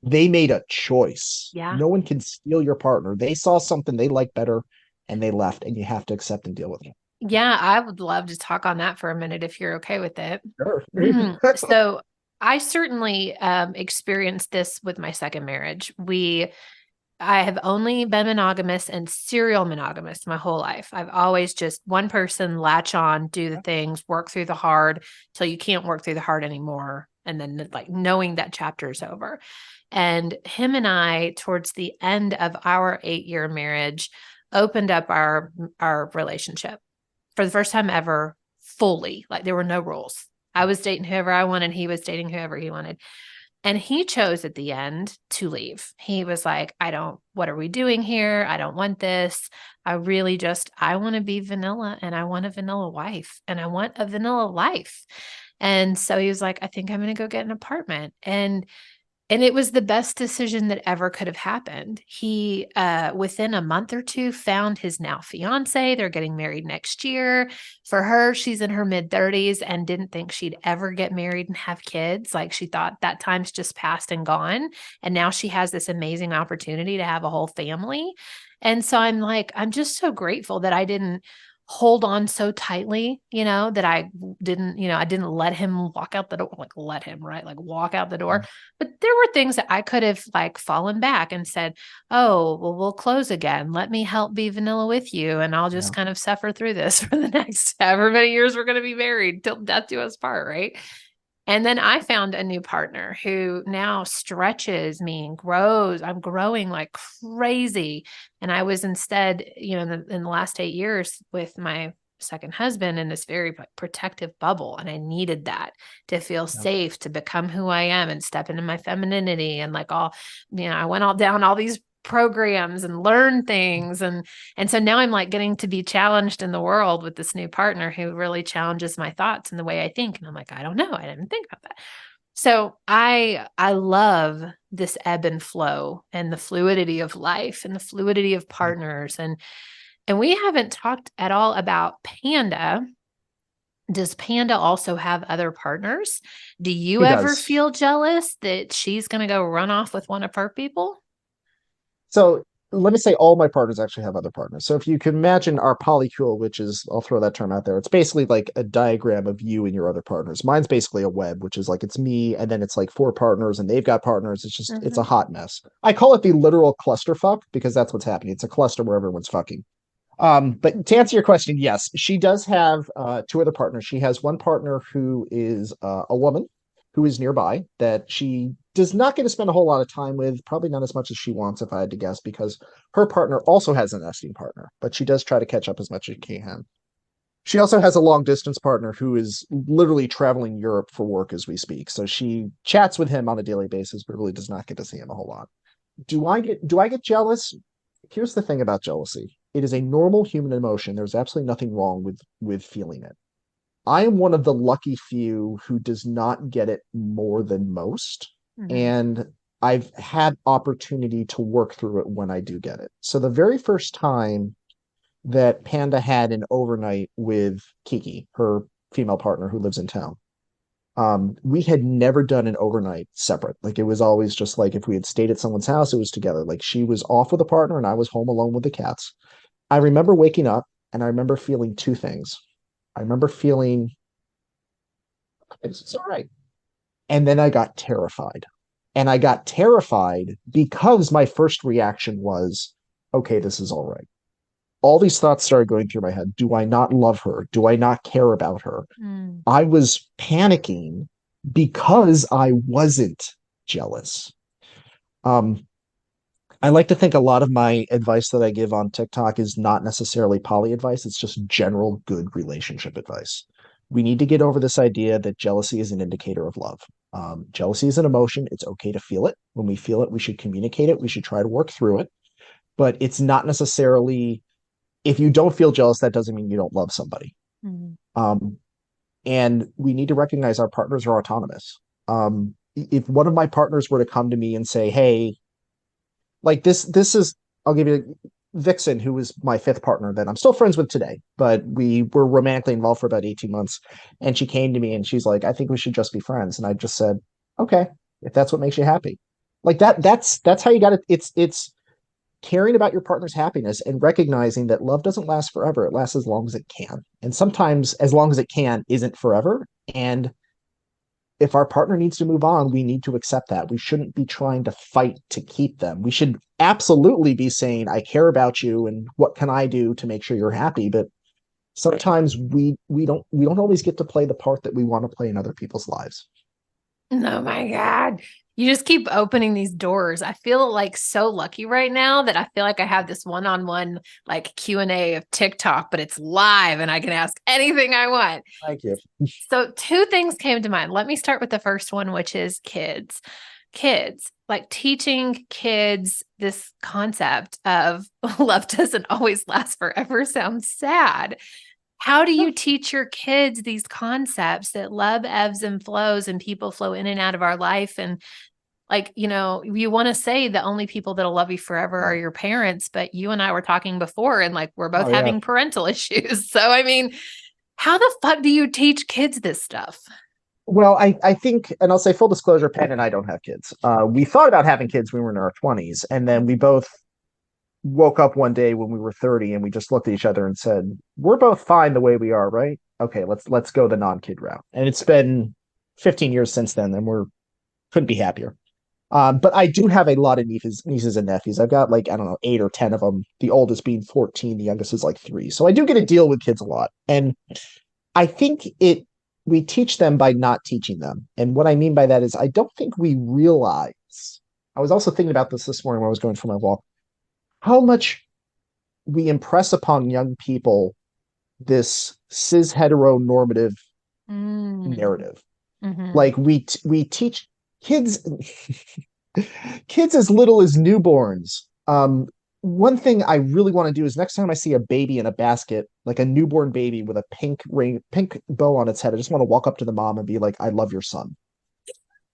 they made a choice. Yeah. No one can steal your partner. They saw something they liked better and they left, and you have to accept and deal with it. Yeah, I would love to talk on that for a minute if you're okay with it. Sure. So I certainly experienced this with my second marriage. I have only been monogamous and serial monogamous my whole life. I've always just one person, latch on, do the things, work through the hard till you can't work through the hard anymore. And then like knowing that chapter is over. And him and I, towards the end of our 8-year marriage, opened up our relationship for the first time ever, fully. Like, there were no rules. I was dating whoever I wanted. He was dating whoever he wanted. And he chose at the end to leave. He was like, what are we doing here? I don't want this. I want to be vanilla, and I want a vanilla wife, and I want a vanilla life. And so he was like, I think I'm going to go get an apartment. And it was the best decision that ever could have happened. He, within a month or two, found his now fiance. They're getting married next year. For her, she's in her mid-30s and didn't think she'd ever get married and have kids. Like, she thought that time's just passed and gone. And now she has this amazing opportunity to have a whole family. And so I'm just so grateful that I didn't hold on so tightly, that I didn't let him walk out the door, walk out the door. But there were things that I could have fallen back and said, oh, well, we'll close again. Let me help be vanilla with you. And I'll just kind of suffer through this for the next however many years we're going to be married till death do us part. Right. And then I found a new partner who now stretches me and grows. I'm growing like crazy. And I was instead, in the last 8 years with my second husband in this very protective bubble. And I needed that to feel safe, to become who I am and step into my femininity. And I went all down all these programs and learn things. And so now I'm getting to be challenged in the world with this new partner who really challenges my thoughts and the way I think. And I'm like, I don't know. I didn't think about that. So I love this ebb and flow and the fluidity of life and the fluidity of partners. And we haven't talked at all about Panda. Does Panda also have other partners? Do you He ever does. feel jealous that she's going to go run off with one of her people? So let me say all my partners actually have other partners. So if you can imagine our polycule, which is, I'll throw that term out there, it's basically like a diagram of you and your other partners. Mine's basically a web, which is like it's me, and then it's like four partners, and they've got partners. It's a Mhm. hot mess. I call it the literal clusterfuck because that's what's happening. It's a cluster where everyone's fucking. But to answer your question, yes, she does have two other partners. She has one partner who is a woman who is nearby that she does not get to spend a whole lot of time with, probably not as much as she wants, if I had to guess, because her partner also has an nesting partner, but she does try to catch up as much as she can. She also has a long distance partner who is literally traveling Europe for work as we speak. So she chats with him on a daily basis, but really does not get to see him a whole lot. Do I get jealous? Here's the thing about jealousy. It is a normal human emotion. There's absolutely nothing wrong with feeling it. I am one of the lucky few who does not get it more than most. Mhm. And I've had opportunity to work through it when I do get it. So the very first time that Panda had an overnight with Kiki, her female partner who lives in town, we had never done an overnight separate. Like it was always just like if we had stayed at someone's house, it was together. Like she was off with a partner and I was home alone with the cats. I remember waking up and I remember feeling two things. I remember feeling it's all right. And then I got terrified. And I got terrified because my first reaction was, okay, this is all right. All these thoughts started going through my head. Do I not love her? Do I not care about her? Mm. I was panicking because I wasn't jealous. Um, I like to think a lot of my advice that I give on TikTok is not necessarily poly advice, it's just general good relationship advice. We need to get over this idea that jealousy is an indicator of love. Jealousy is an emotion. It's okay to feel it. When we feel it, we should communicate it. We should try to work through it. But it's not necessarily, if you don't feel jealous, that doesn't mean you don't love somebody. Mhm. Um, and we need to recognize our partners are autonomous. If one of my partners were to come to me and say, "Hey, like this is," I'll give you Vixen, who was my fifth partner that I'm still friends with today, but we were romantically involved for about 18 months. And she came to me and she's like, "I think we should just be friends." And I just said, "Okay, if that's what makes you happy." Like that's how you got it. It's caring about your partner's happiness and recognizing that love doesn't last forever. It lasts as long as it can. And sometimes as long as it can isn't forever. And if our partner needs to move on, we need to accept that. We shouldn't be trying to fight to keep them. We should absolutely be saying, I care about you and what can I do to make sure you're happy? But sometimes we don't always get to play the part that we want to play in other people's lives. Oh my God. You just keep opening these doors. I feel like so lucky right now that I feel like I have this one-on-one like Q&A of TikTok, but it's live and I can ask anything I want. Thank you. So two things came to mind. Let me start with the first one, which is kids. Kids, like teaching kids this concept of love doesn't always last forever sounds sad. How do you teach your kids these concepts that love ebbs and flows and people flow in and out of our life? And like, you want to say the only people that'll love you forever are Yeah. your parents, but you and I were talking before and like we're both Oh yeah. having parental issues. So, I mean, how the fuck do you teach kids this stuff? Well, I think, and I'll say full disclosure, Penn and I don't have kids. We thought about having kids when we were in our 20s, and then we both woke up one day when we were 30 and we just looked at each other and said, "We're both fine the way we are, right? Okay, let's go the non-kid route." And it's been 15 years since then, and we're couldn't be happier. But I do have a lot of nieces and nephews. I've got like, I don't know, 8 or 10 of them. The oldest being 14, the youngest is like 3. So I do get to deal with kids a lot. And I think we teach them by not teaching them. And what I mean by that is I don't think we realize. I was also thinking about this morning when I was going for my walk, how much we impress upon young people this cis heteronormative Mm. narrative. Hmm. Like we teach kids kids as little as newborns. One thing I really want to do is next time I see a baby in a basket, like a newborn baby with a pink bow on its head, I just want to walk up to the mom and be like, "I love your son."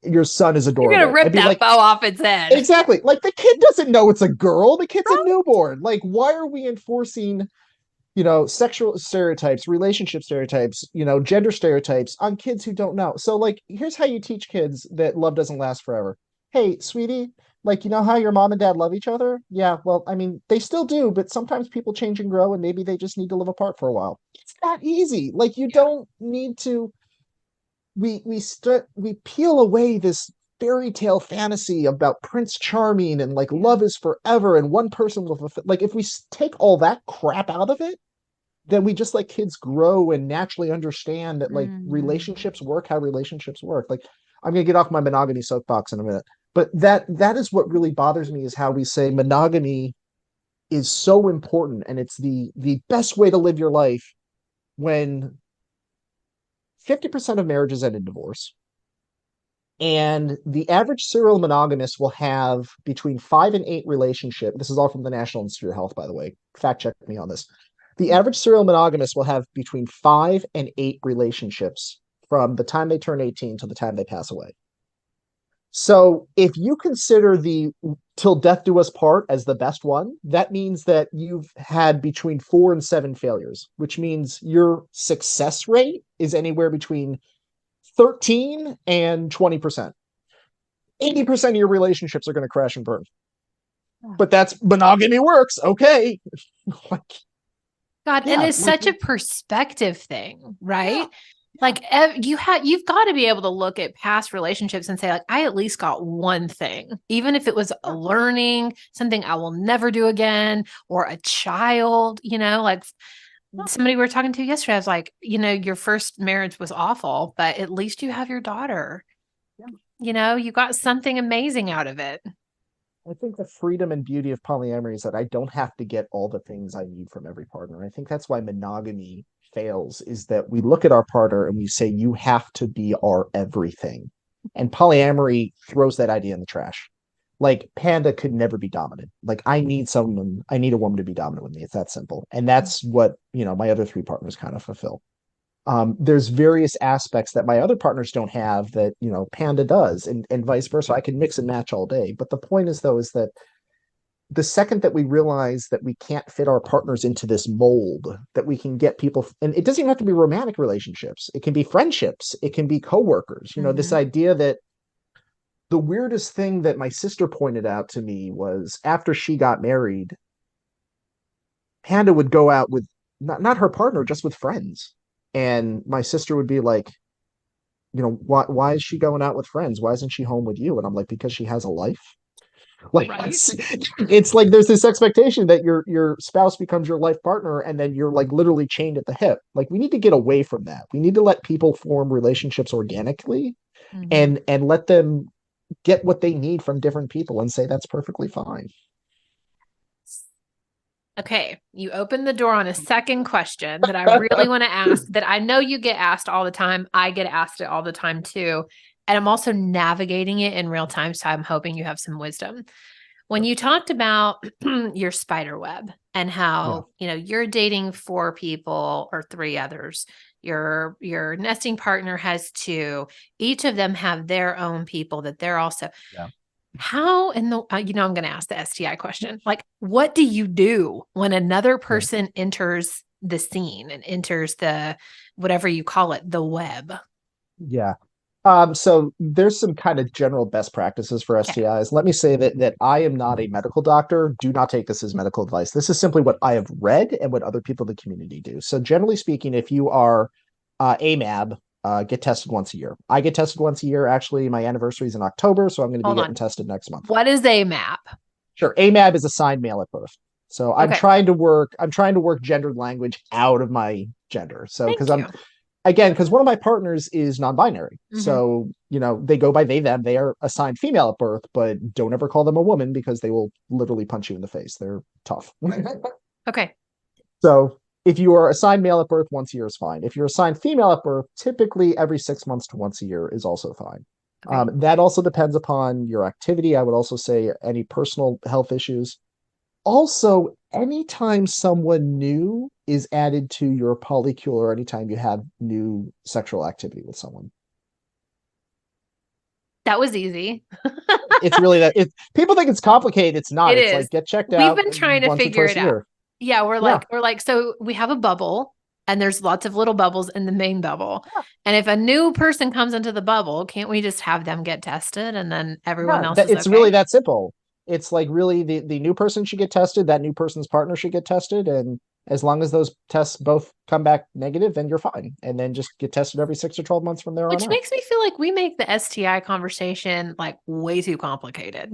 your son is You're gonna adorable. rip I'd be that like, bow off its head. exactly. Like the kid doesn't know it's a girl. The kid's a Right. newborn. Like, why are we enforcing, sexual stereotypes, relationship stereotypes, gender stereotypes on kids who don't know? So, like, here's how you teach kids that love doesn't last forever. Hey, sweetie, like, you know how your mom and dad love each other? Yeah, well, I mean, they still do, but sometimes people change and grow, and maybe they just need to live apart for a while. It's that easy. Like, you don't need to. We peel away this fairy tale fantasy about Prince Charming and like love is forever and one person will fulfill. Like, if we take all that crap out of it, then we just let kids grow and naturally understand that like relationships work how relationships work. Like, I'm gonna get off my monogamy soapbox in a minute, but that is what really bothers me, is how we say monogamy is so important and it's the best way to live your life, when 50% of marriages end in divorce. And the average serial monogamist will have between 5 and 8 relationships. This is all from the National Institute of Health, by the way. Fact check me on this. The average serial monogamist will have between 5 and 8 relationships from the time they turn 18 to the time they pass away. So if you consider the till death do us part as the best one, that means that you've had between 4 and 7 failures, which means your success rate is anywhere between 13 and 20%. 80% of your relationships are going to crash and burn. But that's monogamy works. Okay. Like, God, and yeah, it's like, such a perspective thing, right? yeah, Like you've got to be able to look at past relationships and say, like, I at least got one thing, even if it was a learning, something I will never do again, or a child, like somebody we were talking to yesterday. I was like, your first marriage was awful, but at least you have your daughter. You got something amazing out of it. I think the freedom and beauty of polyamory is that I don't have to get all the things I need from every partner. I think that's why monogamy fails, is that we look at our partner and we say, you have to be our everything. And polyamory throws that idea in the trash. Like, Panda could never be dominant. Like, I need a woman to be dominant with me. It's that simple. And that's what, my other 3 partners kind of fulfill. There's various aspects that my other partners don't have that Panda does, and vice versa. I can mix and match all day, but the point is, though, is that the second that we realize that we can't fit our partners into this mold, that we can get people, and it doesn't even have to be romantic relationships, it can be friendships, it can be coworkers. This idea that the weirdest thing that my sister pointed out to me was, after she got married, Panda would go out with not her partner, just with friends. And my sister would be like, why is she going out with friends? Why isn't she home with you? And I'm like, because she has a life. Like, right. It's like there's this expectation that your spouse becomes your life partner, and then you're like literally chained at the hip. Like, we need to get away from that. We need to let people form relationships organically, and let them get what they need from different people, and say that's perfectly fine. Okay, you opened the door on a second question that I really want to ask, that I know you get asked all the time. I get asked it all the time too. And I'm also navigating it in real time. So I'm hoping you have some wisdom. When you talked about your spider web and how, you're dating 4 people or 3 others, your nesting partner has 2, each of them have their own people that they're also, how in the, I'm going to ask the STI question. Like, what do you do when another person enters the scene and enters the, whatever you call it, the web? Yeah. So there's some kind of general best practices for STIs. Let me say that I am not a medical doctor. Do not take this as medical advice. This is simply what I have read and what other people in the community do. So generally speaking, if you are AMAB, get tested once a year. I get tested once a year. Actually, my anniversary is in October, so I'm going to be getting tested next month. What is AMAB? Sure. AMAB is assigned male at birth. So I'm trying to work gendered language out of my gender. So because one of my partners is non-binary. So, they go by they, them. They are assigned female at birth, but don't ever call them a woman, because they will literally punch you in the face. They're tough. Okay. So if you are assigned male at birth, once a year is fine. If you're assigned female at birth, typically every 6 months to once a year is also fine. That also depends upon your activity. I would also say any personal health issues. Also, anytime someone new is added to your polycule, or anytime you have new sexual activity with someone. That was easy. It's really that people think it's complicated. It's not. It It's is. like get checked We've out been trying to once or figure twice it a out. year. Yeah, Yeah. we're like, so we have a bubble and there's lots of little bubbles in the main bubble. Yeah. And if a new person comes into the bubble, can't we just have them get tested and then everyone Yeah, else is it's really okay? that simple. It's like really the new person should get tested, that new person's partner should get tested, and as long as those tests both come back negative, then you're fine. And then just get tested every 6 or 12 months from there on Which out. makes me feel like we make the STI conversation like way too complicated.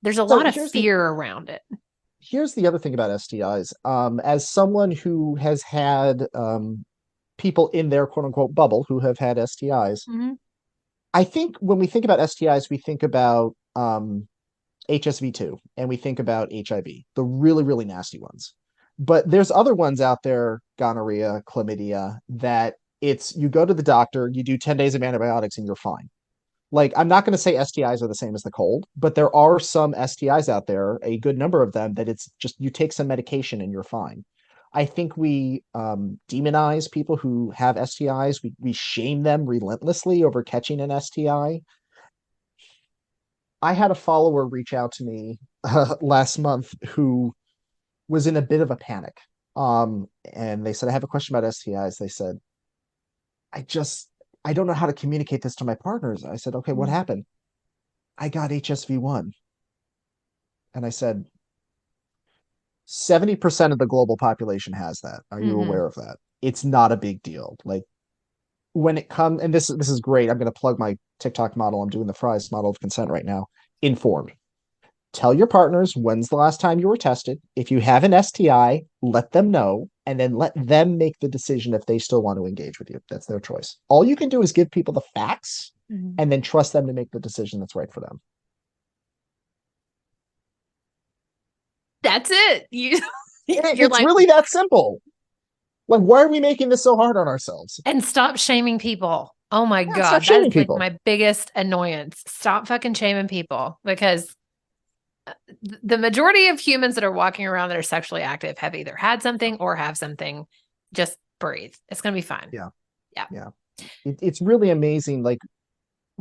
There's a So lot of fear around it. here's the other thing about STIs. As someone who has had people in their quote unquote bubble who have had STIs, Mm-hmm. I think when we think about STIs, we think about HSV2 and we think about HIV, the really, really nasty ones. But there's other ones out there, gonorrhea, chlamydia, that it's you go to the doctor, you do 10 days of antibiotics and you're fine. Like, I'm not going to say STIs are the same as the cold, but there are some STIs out there, a good number of them, that it's just you take some medication and you're fine. I think we demonize people who have STIs. We shame them relentlessly over catching an STI. I had a follower reach out to me last month who was in a bit of a panic. And they said, I have a question about STIs. They said, I just, I don't know how to communicate this to my partners. I said, okay, what happened? I got HSV1. And I said, 70% of the global population has that. Are you Mm-hmm. aware of that? It's not a big deal. Like when it comes, and this is great. I'm going to plug my TikTok model. I'm doing the fries model of consent right now. Informed. Tell your partners when's the last time you were tested. If you have an STI, let them know, and then let them make the decision if they still want to engage with you. That's their choice. All you can do is give people the facts Mm-hmm. and then trust them to make the decision that's right for them. That's it. You're It's like, really that simple. Like, why are we making this so hard on ourselves? and stop shaming people. Oh my Yeah, stop God. That is shaming like people. my biggest annoyance. Stop fucking shaming people because the majority of humans that are walking around that are sexually active have either had something or have something. Just breathe. It's going to be fine. Yeah. Yeah. Yeah. It's really amazing. Like,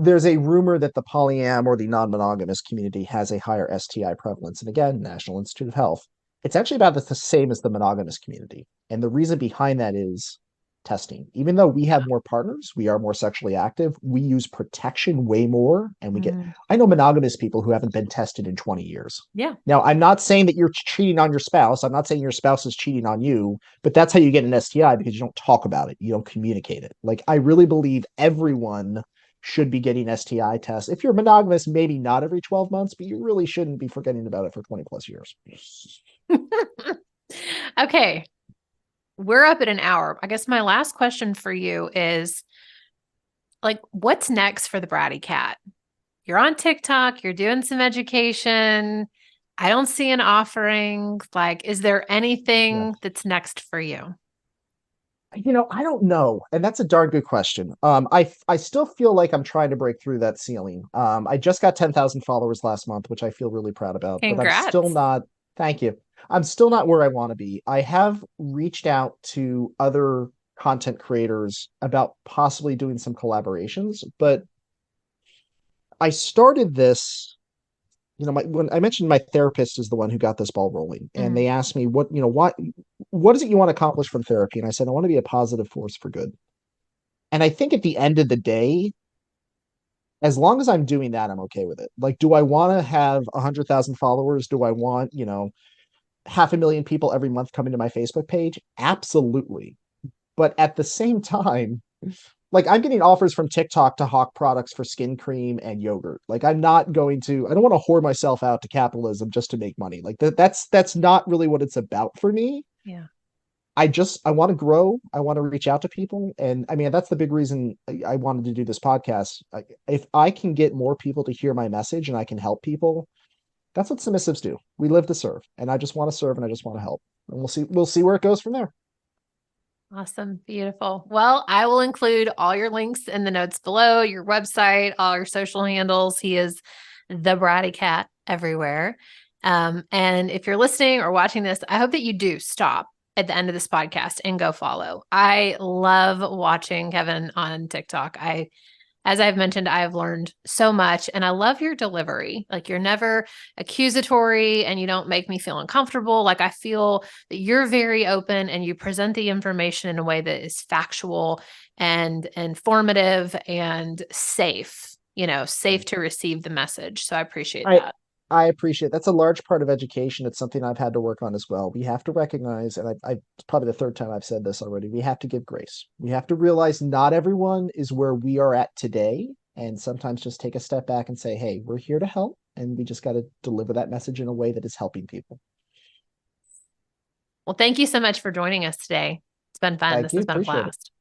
there's a rumor that the polyam or the non-monogamous community has a higher STI prevalence. And again, National Institute of Health. It's actually about the same as the monogamous community. And the reason behind that is testing. Even though we have more partners, we are more sexually active, we use protection way more. And we get, I know monogamous people who haven't been tested in 20 years. Yeah. Now, I'm not saying that you're cheating on your spouse. I'm not saying your spouse is cheating on you, but that's how you get an STI because you don't talk about it. You don't communicate it. Like, I really believe everyone should be getting STI tests. If you're monogamous, maybe not every 12 months, but you really shouldn't be forgetting about it for 20 plus years. Okay. We're up at an hour. I guess my last question for you is like, what's next for the Bratty cat? You're on TikTok, you're doing some education. I don't see an offering. Like, is there anything that's next for you? I don't know. And that's a darn good question. I still feel like I'm trying to break through that ceiling. I just got 10,000 followers last month, which I feel really proud about, but I'm still Congrats. not, thank you. I'm still not where I want to be. I have reached out to other content creators about possibly doing some collaborations, but I started this, when I mentioned my therapist is the one who got this ball rolling, and they asked me what is it you want to accomplish from therapy? And I said, I want to be a positive force for good. And I think at the end of the day, as long as I'm doing that, I'm okay with it. Like, do I want to have 100,000 followers? Do I want, 500,000 people every month coming to my Facebook page? Absolutely. But at the same time, like, I'm getting offers from TikTok to hawk products for skin cream and yogurt. Like, I don't want to whore myself out to capitalism just to make money. Like that's not really what it's about for me. Yeah. I want to grow. I want to reach out to people. And I mean, that's the big reason I wanted to do this podcast. If I can get more people to hear my message and I can help people, that's what submissives do. We live to serve, and I just want to serve and I just want to help. And we'll see where it goes from there. Awesome. Beautiful. Well, I will include all your links in the notes below, your website, all your social handles. He is the Bratty cat everywhere. And if you're listening or watching this, I hope that you do stop at the end of this podcast and go follow. I love watching Kevin on TikTok. I as I've mentioned, I have learned so much, and I love your delivery. Like, you're never accusatory and you don't make me feel uncomfortable. Like, I feel that you're very open and you present the information in a way that is factual and informative and safe, safe to receive the message. So I appreciate I that. I appreciate that's a large part of education. It's something I've had to work on as well. We have to recognize, and it's probably the third time I've said this already. We have to give grace. We have to realize not everyone is where we are at today, and sometimes just take a step back and say, "Hey, we're here to help, and we just got to deliver that message in a way that is helping people." Well, thank you so much for joining us today. It's been fun. Thank This you. has been a Appreciate it. blast.